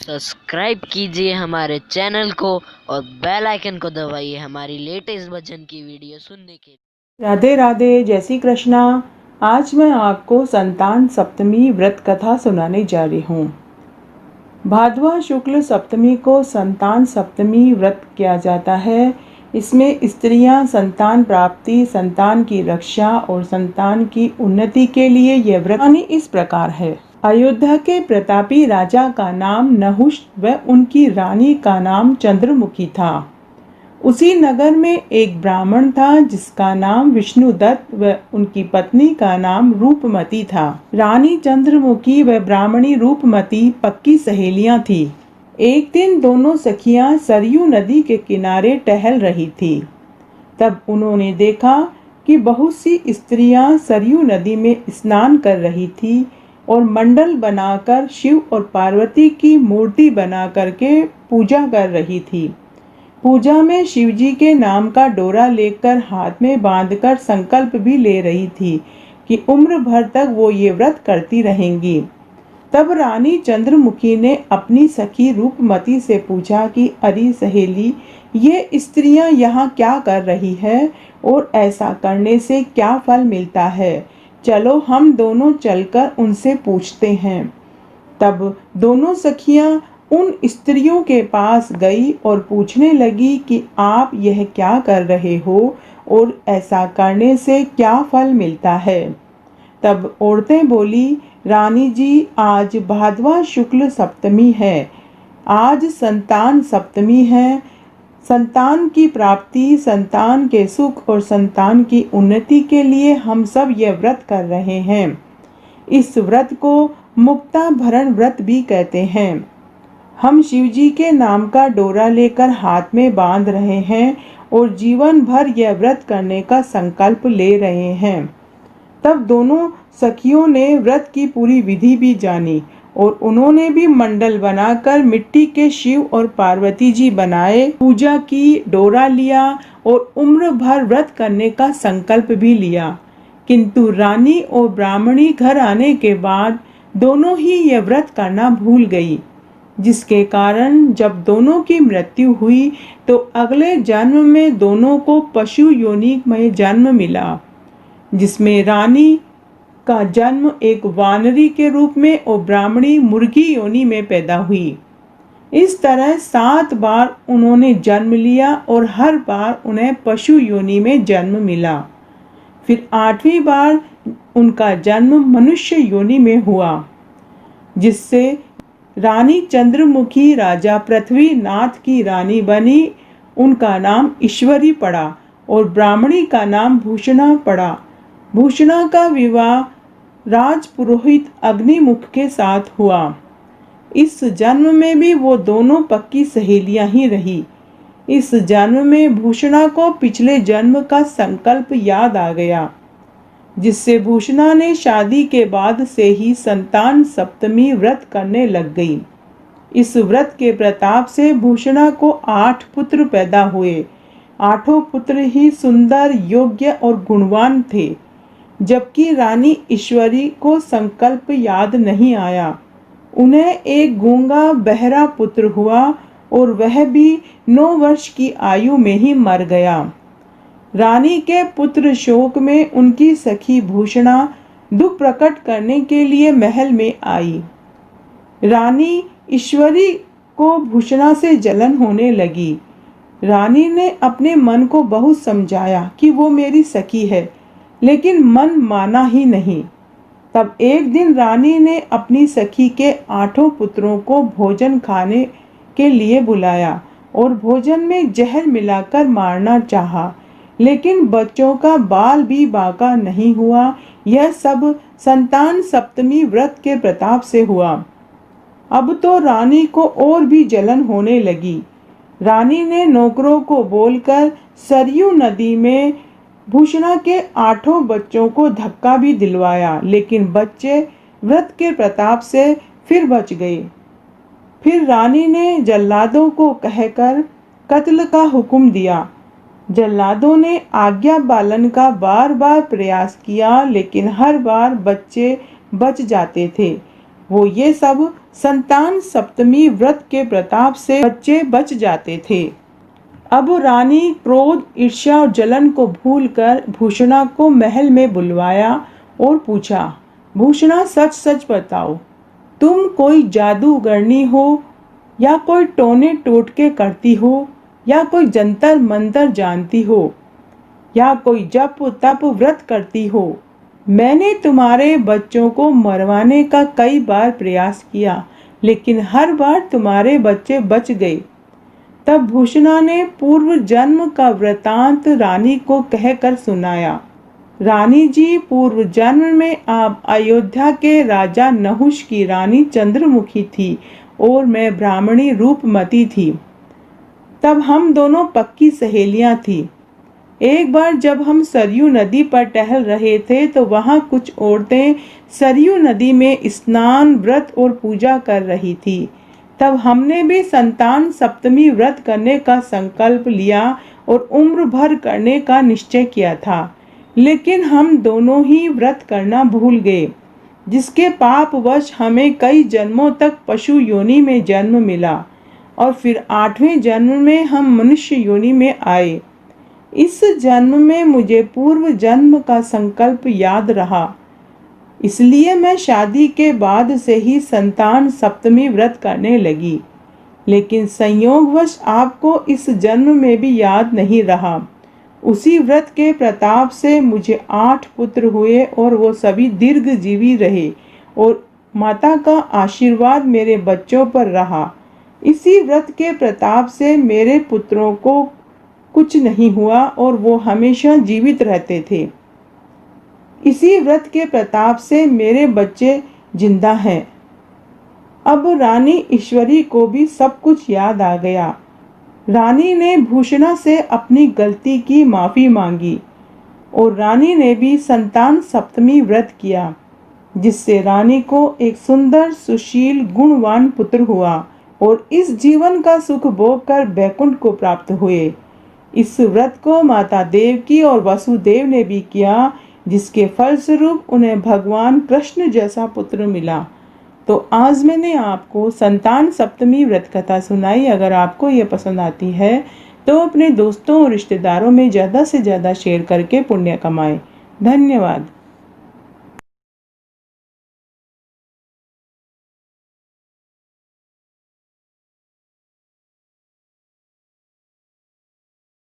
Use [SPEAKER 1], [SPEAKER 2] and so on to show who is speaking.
[SPEAKER 1] Subscribe कीजिए हमारे channel को और बेल आइकन को दबाइए हमारी लेटेस्ट भजन की वीडियो सुनने के लिए।
[SPEAKER 2] राधे राधे, जय श्री कृष्णा। आज मैं आपको संतान सप्तमी व्रत कथा सुनाने जा रही हूँ। भाद्वा शुक्ल सप्तमी को संतान सप्तमी व्रत किया जाता है। इसमें स्त्रियां संतान प्राप्ति, संतान की रक्षा और संतान की उन्नति के लिए यह व्रत इस प्रकार है। अयोध्या के प्रतापी राजा का नाम नहुष व उनकी रानी का नाम चंद्रमुखी था। उसी नगर में एक ब्राह्मण था जिसका नाम विष्णुदत्त व उनकी पत्नी का नाम रूपमती था। रानी चंद्रमुखी व ब्राह्मणी रूपमती पक्की सहेलियां थी। एक दिन दोनों सखियां सरयू नदी के किनारे टहल रही थी। तब उन्होंने देखा कि बहुत सी स्त्रियां सरयू नदी में स्नान कर रही थी और मंडल बनाकर शिव और पार्वती की मूर्ति बना करके पूजा कर रही थी। पूजा में शिवजी के नाम का डोरा लेकर हाथ में बांधकर संकल्प भी ले रही थी कि उम्र भर तक वो ये व्रत करती रहेंगी। तब रानी चंद्रमुखी ने अपनी सखी रूपमती से पूछा कि अरे सहेली, ये स्त्रियां यहाँ क्या कर रही है और ऐसा करने से क्या फल मिलता है? चलो हम दोनों चलकर उनसे पूछते हैं। तब दोनों सखियां उन स्त्रियों के पास गई और पूछने लगी कि आप यह क्या कर रहे हो और ऐसा करने से क्या फल मिलता है। तब औरतें बोली, रानी जी, आज भाद्वा शुक्ल सप्तमी है। आज संतान सप्तमी है। संतान की प्राप्ति, संतान के सुख और संतान की उन्नति के लिए हम सब यह व्रत कर रहे हैं। इस व्रत को मुक्ता भरण व्रत भी कहते हैं। हम शिवजी के नाम का डोरा लेकर हाथ में बांध रहे हैं और जीवन भर यह व्रत करने का संकल्प ले रहे हैं। तब दोनों सखियों ने व्रत की पूरी विधि भी जानी और उन्होंने भी मंडल बनाकर मिट्टी के शिव और पार्वती जी बनाए, पूजा की, डोरा लिया और उम्र भर व्रत करने का संकल्प भी लिया। किंतु रानी और ब्राह्मणी घर आने के बाद दोनों ही यह व्रत करना भूल गई, जिसके कारण जब दोनों की मृत्यु हुई तो अगले जन्म में दोनों को पशु योनि में जन्म मिला, जिसमें रानी का जन्म एक वानरी के रूप में और ब्राह्मणी मुर्गी योनि में पैदा हुई। इस तरह 7 बार उन्होंने जन्म लिया और हर बार उन्हें पशु योनि में जन्म मिला। फिर 8वीं बार उनका जन्म मनुष्य योनि में हुआ, जिससे रानी चंद्रमुखी राजा पृथ्वीनाथ की रानी बनी। उनका नाम ईश्वरी पड़ा और ब्राह्मणी का नाम भूषणा पड़ा। भूषणा का विवाह राजपुरोहित अग्निमुख के साथ हुआ। इस जन्म में भी वो दोनों पक्की सहेलियां ही रही। इस जन्म में भूषणा को पिछले जन्म का संकल्प याद आ गया, जिससे भूषणा ने शादी के बाद से ही संतान सप्तमी व्रत करने लग गई। इस व्रत के प्रताप से भूषणा को 8 पुत्र पैदा हुए। 8 पुत्र ही सुंदर, योग्य और गुणवान थे, जबकि रानी ईश्वरी को संकल्प याद नहीं आया। उन्हें एक गूंगा बहरा पुत्र हुआ और वह भी 9 वर्ष की आयु में ही मर गया। रानी के पुत्र शोक में उनकी सखी भूषणा दुख प्रकट करने के लिए महल में आई। रानी ईश्वरी को भूषणा से जलन होने लगी। रानी ने अपने मन को बहुत समझाया कि वो मेरी सखी है, लेकिन मन माना ही नहीं। तब एक दिन रानी ने अपनी सखी के 8 पुत्रों को भोजन खाने के लिए बुलाया और भोजन में जहर मिलाकर मारना चाहा, लेकिन बच्चों का बाल भी बाका नहीं हुआ। यह सब संतान सप्तमी व्रत के प्रताप से हुआ। अब तो रानी को और भी जलन होने लगी। रानी ने नौकरों को बोलकर सरयू नदी में भूषणा के 8 बच्चों को धक्का भी दिलवाया, लेकिन बच्चे व्रत के प्रताप से फिर बच गए। फिर रानी ने जल्लादों को कहकर कत्ल का हुक्म दिया। जल्लादों ने आज्ञा पालन का बार बार प्रयास किया, लेकिन हर बार बच्चे बच जाते थे। वो ये सब संतान सप्तमी व्रत के प्रताप से बच्चे बच जाते थे। अब रानी क्रोध, ईर्ष्या और जलन को भूलकर भूषणा को महल में बुलवाया और पूछा, भूषणा सच सच बताओ, तुम कोई जादूगरनी हो या कोई टोने टोटके करती हो या कोई जंतर मंतर जानती हो या कोई जप तप व्रत करती हो? मैंने तुम्हारे बच्चों को मरवाने का कई बार प्रयास किया, लेकिन हर बार तुम्हारे बच्चे बच गए। तब भूषणा ने पूर्व जन्म का वृतांत रानी को कहकर सुनाया। रानी जी, पूर्व जन्म में आप अयोध्या के राजा नहुष की रानी चंद्रमुखी थी और मैं ब्राह्मणी रूपमती थी। तब हम दोनों पक्की सहेलियां थी। एक बार जब हम सरयू नदी पर टहल रहे थे तो वहां कुछ औरतें सरयू नदी में स्नान, व्रत और पूजा कर रही थी। तब हमने भी संतान सप्तमी व्रत करने का संकल्प लिया और उम्र भर करने का निश्चय किया था, लेकिन हम दोनों ही व्रत करना भूल गए, जिसके पापवश हमें कई जन्मों तक पशु योनि में जन्म मिला और फिर 8वें जन्म में हम मनुष्य योनि में आए। इस जन्म में मुझे पूर्व जन्म का संकल्प याद रहा, इसलिए मैं शादी के बाद से ही संतान सप्तमी व्रत करने लगी। लेकिन संयोगवश आपको इस जन्म में भी याद नहीं रहा। उसी व्रत के प्रताप से मुझे 8 पुत्र हुए और वो सभी दीर्घजीवी रहे और माता का आशीर्वाद मेरे बच्चों पर रहा। इसी व्रत के प्रताप से मेरे पुत्रों को कुछ नहीं हुआ और वो हमेशा जीवित रहते थे। इसी व्रत के प्रताप से मेरे बच्चे जिंदा हैं। अब रानी ईश्वरी को भी सब कुछ याद आ गया। रानी ने भूषणा से अपनी गलती की माफी मांगी और रानी ने भी संतान सप्तमी व्रत किया, जिससे रानी को एक सुंदर, सुशील, गुणवान पुत्र हुआ और इस जीवन का सुख भोग कर बैकुंठ को प्राप्त हुए। इस व्रत को माता देवकी और वसुदेव ने भी किया, जिसके फलस्वरूप उन्हें भगवान कृष्ण जैसा पुत्र मिला। तो आज मैंने आपको संतान सप्तमी व्रत कथा सुनाई। अगर आपको ये पसंद आती है तो अपने दोस्तों और रिश्तेदारों में ज़्यादा से ज़्यादा शेयर करके पुण्य कमाएं। धन्यवाद।